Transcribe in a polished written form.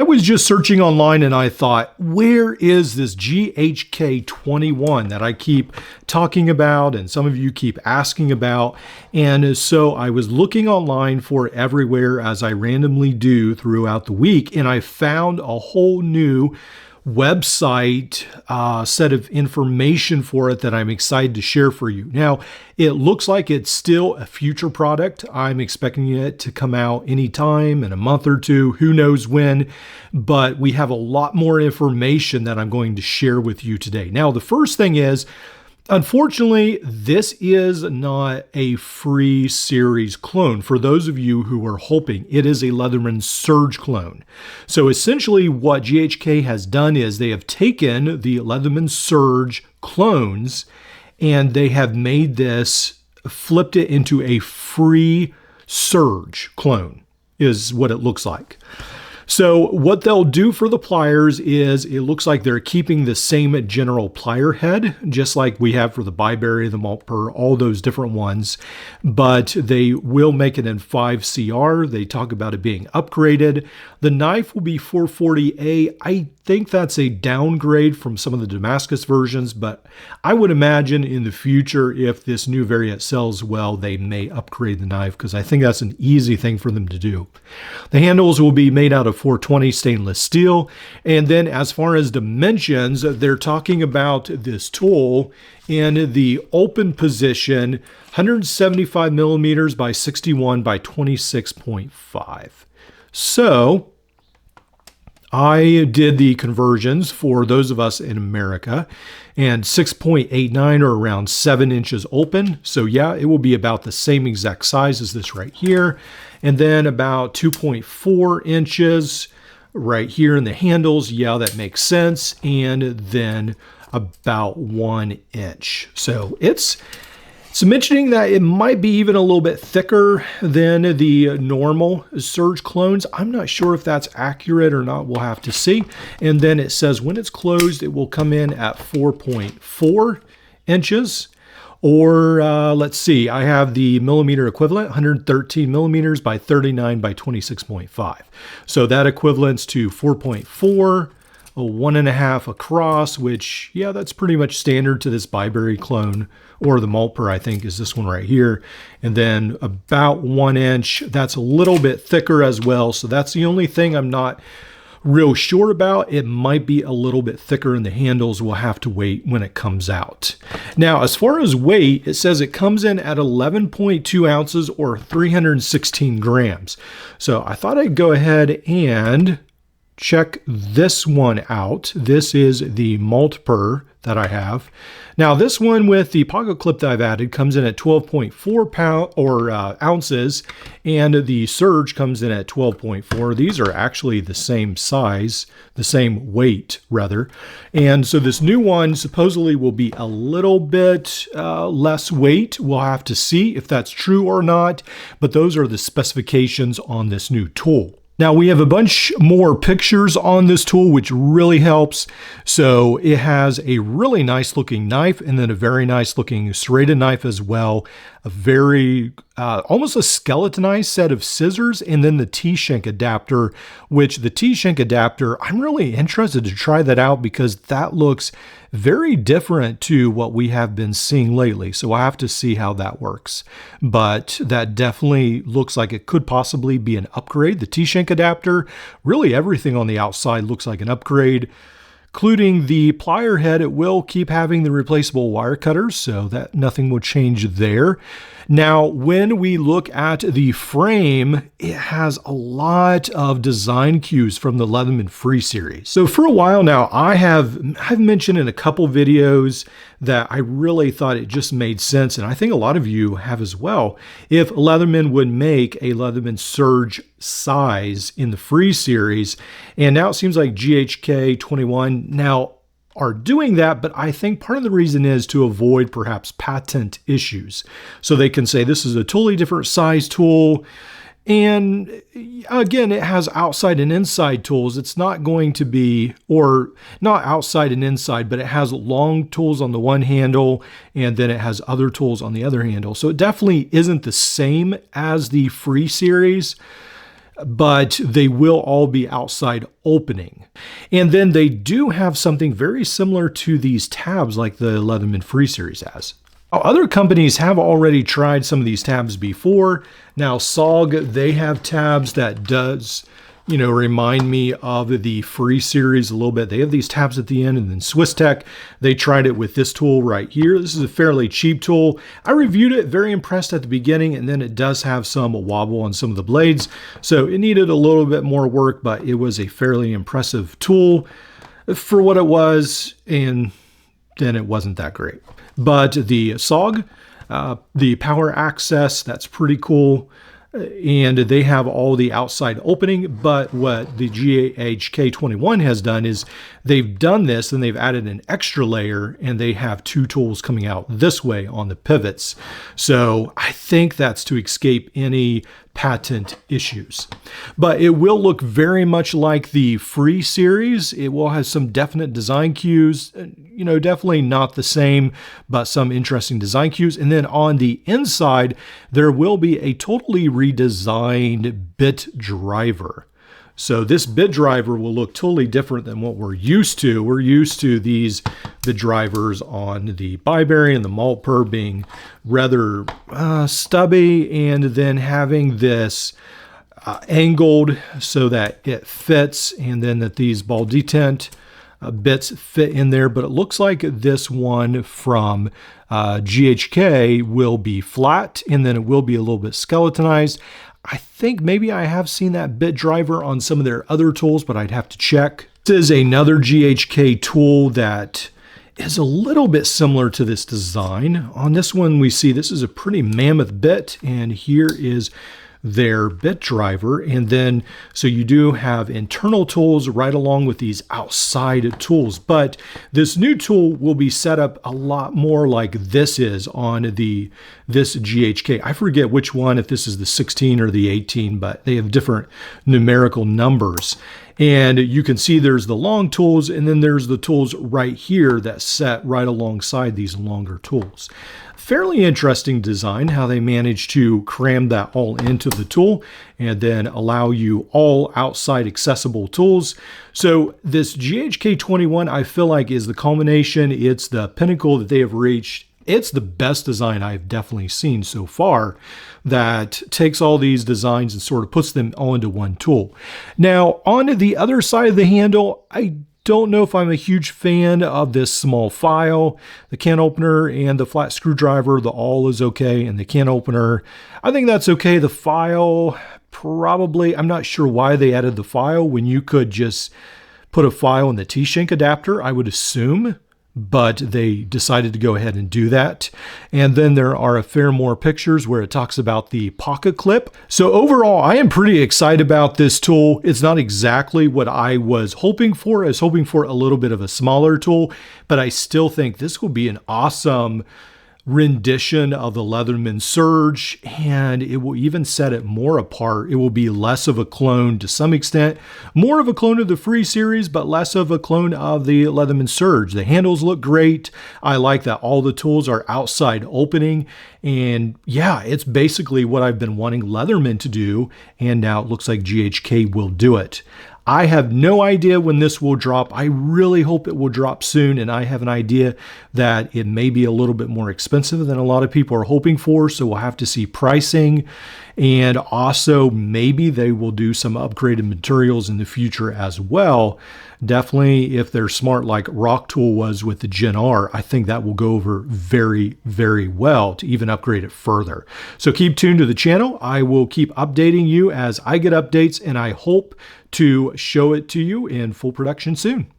I was just searching online and I thought, where is this GHK21 that I keep talking about and some of you keep asking about? And so I was looking online for it everywhere, as I randomly do throughout the week, and I found a whole new website set of information for it that I'm excited to share for you. Now, it looks like it's still a future product. I'm expecting it to come out anytime in a month or two, who knows when, but we have a lot more information that I'm going to share with you today. Now, the first thing is, unfortunately, this is not a free series clone. For those of you who are hoping, it is a Leatherman Surge clone. So essentially what GHK has done is they have taken the Leatherman Surge clones and they have made this, flipped it into a free Surge clone, is what it looks like. So what they'll do for the pliers is, it looks like they're keeping the same general plier head, just like we have for the Byberry, the Maltper, all those different ones, but they will make it in 5CR. They talk about it being upgraded. The knife will be 440A. I think that's a downgrade from some of the Damascus versions, but I would imagine in the future, if this new variant sells well, they may upgrade the knife, because I think that's an easy thing for them to do. The handles will be made out of 420 stainless steel. And then as far as dimensions, they're talking about this tool in the open position, 175 millimeters by 61 by 26.5. So I did the conversions for those of us in America, and 6.89 or around 7 inches open. So yeah, it will be about the same exact size as this right here. And then about 2.4 inches right here in the handles. Yeah, that makes sense. And then about 1 inch. So it's mentioning that it might be even a little bit thicker than the normal Surge clones. I'm not sure if that's accurate or not. We'll have to see. And then it says when it's closed, it will come in at 4.4 inches. Or let's see, I have the millimeter equivalent, 113 millimeters by 39 by 26.5. So that equivalents to 4.4, a 1.5 across, which, yeah, that's pretty much standard to this Byberry clone, or the Maltper, I think, is this one right here. And then about 1 inch, that's a little bit thicker as well. So that's the only thing I'm not real sure about. It might be a little bit thicker in the handles. We'll have to wait when it comes out. Now, as far as weight, it says it comes in at 11.2 ounces or 316 grams. So I thought I'd go ahead and check this one out. This is the Multitool that I have. Now, this one with the pocket clip that I've added comes in at 12.4 ounces, and the Surge comes in at 12.4. These are actually the same size, the same weight rather. And so this new one supposedly will be a little bit less weight. We'll have to see if that's true or not, but those are the specifications on this new tool. Now, we have a bunch more pictures on this tool, which really helps. So it has a really nice looking knife and then a very nice looking serrated knife as well. A very, almost a skeletonized set of scissors, and then the T-shank adapter, which the T-shank adapter, I'm really interested to try that out because that looks very different to what we have been seeing lately. So I have to see how that works. But that definitely looks like it could possibly be an upgrade. The T-shank adapter, really everything on the outside looks like an upgrade, including the plier head. It will keep having the replaceable wire cutters, so that nothing will change there. Now, when we look at the frame, it has a lot of design cues from the Leatherman Free series. So for a while now, I've mentioned in a couple videos that I really thought it just made sense, and I think a lot of you have as well, if Leatherman would make a Leatherman Surge size in the Free series. And now it seems like GHK21 now are doing that, but I think part of the reason is to avoid perhaps patent issues. So they can say this is a totally different size tool. And again, it has outside and inside tools. It's not going to be, or not outside and inside, but it has long tools on the one handle, and then it has other tools on the other handle. So it definitely isn't the same as the Free series. but they will all be outside opening. And then they do have something very similar to these tabs like the Leatherman Free Series has. Other companies have already tried some of these tabs before. Now SOG, they have tabs that does, remind me of the Free Series a little bit. They have these tabs at the end, and then Swiss Tech, they tried it with this tool right here. This is a fairly cheap tool. I reviewed it, very impressed at the beginning, and then it does have some wobble on some of the blades. So it needed a little bit more work, but it was a fairly impressive tool for what it was, and then it wasn't that great. But the SOG, the power access, that's pretty cool. And they have all the outside opening, but what the GHK21 has done is they've done this and they've added an extra layer, and they have two tools coming out this way on the pivots. So I think that's to escape any patent issues. But it will look very much like the Free Series. It will have some definite design cues, definitely not the same, but some interesting design cues. And then on the inside, there will be a totally redesigned bit driver. So this bit driver will look totally different than what we're used to. We're used to these bit drivers on the Byberry and the Multipur being rather stubby, and then having this angled so that it fits, and then that these ball detent bits fit in there. But it looks like this one from GHK will be flat, and then it will be a little bit skeletonized. I think maybe I have seen that bit driver on some of their other tools, but I'd have to check. This is another GHK tool that is a little bit similar to this design. On this one, we see this is a pretty mammoth bit, and here is their bit driver. And then, so you do have internal tools right along with these outside tools, but this new tool will be set up a lot more like this is on this GHK. I forget which one, if this is the 16 or the 18, but they have different numerical numbers. And you can see there's the long tools, and then there's the tools right here that set right alongside these longer tools. Fairly interesting design, how they managed to cram that all into the tool and then allow you all outside accessible tools. So this GHK21, I feel like, is the culmination. It's the pinnacle that they have reached. It's the best design I've definitely seen so far that takes all these designs and sort of puts them all into one tool. Now, on the other side of the handle, I don't know if I'm a huge fan of this small file. The can opener and the flat screwdriver, the awl is okay, and the can opener, I think that's okay. The file, probably, I'm not sure why they added the file when you could just put a file in the T-shank adapter, I would assume. But they decided to go ahead and do that. And then there are a fair more pictures where it talks about the pocket clip. So overall, I am pretty excited about this tool. It's not exactly what I was hoping for. I was hoping for a little bit of a smaller tool, but I still think this will be an awesome rendition of the Leatherman Surge, and it will even set it more apart. It will be less of a clone to some extent, more of a clone of the Free Series, but less of a clone of the Leatherman Surge. The handles look great. I like that all the tools are outside opening, and yeah, it's basically what I've been wanting Leatherman to do, and now it looks like GHK will do it. I have no idea when this will drop. I really hope it will drop soon, and I have an idea that it may be a little bit more expensive than a lot of people are hoping for, so we'll have to see pricing. And also, maybe they will do some upgraded materials in the future as well. Definitely, if they're smart like Rock Tool was with the Gen R, I think that will go over very, very well to even upgrade it further. So keep tuned to the channel. I will keep updating you as I get updates, and I hope to show it to you in full production soon.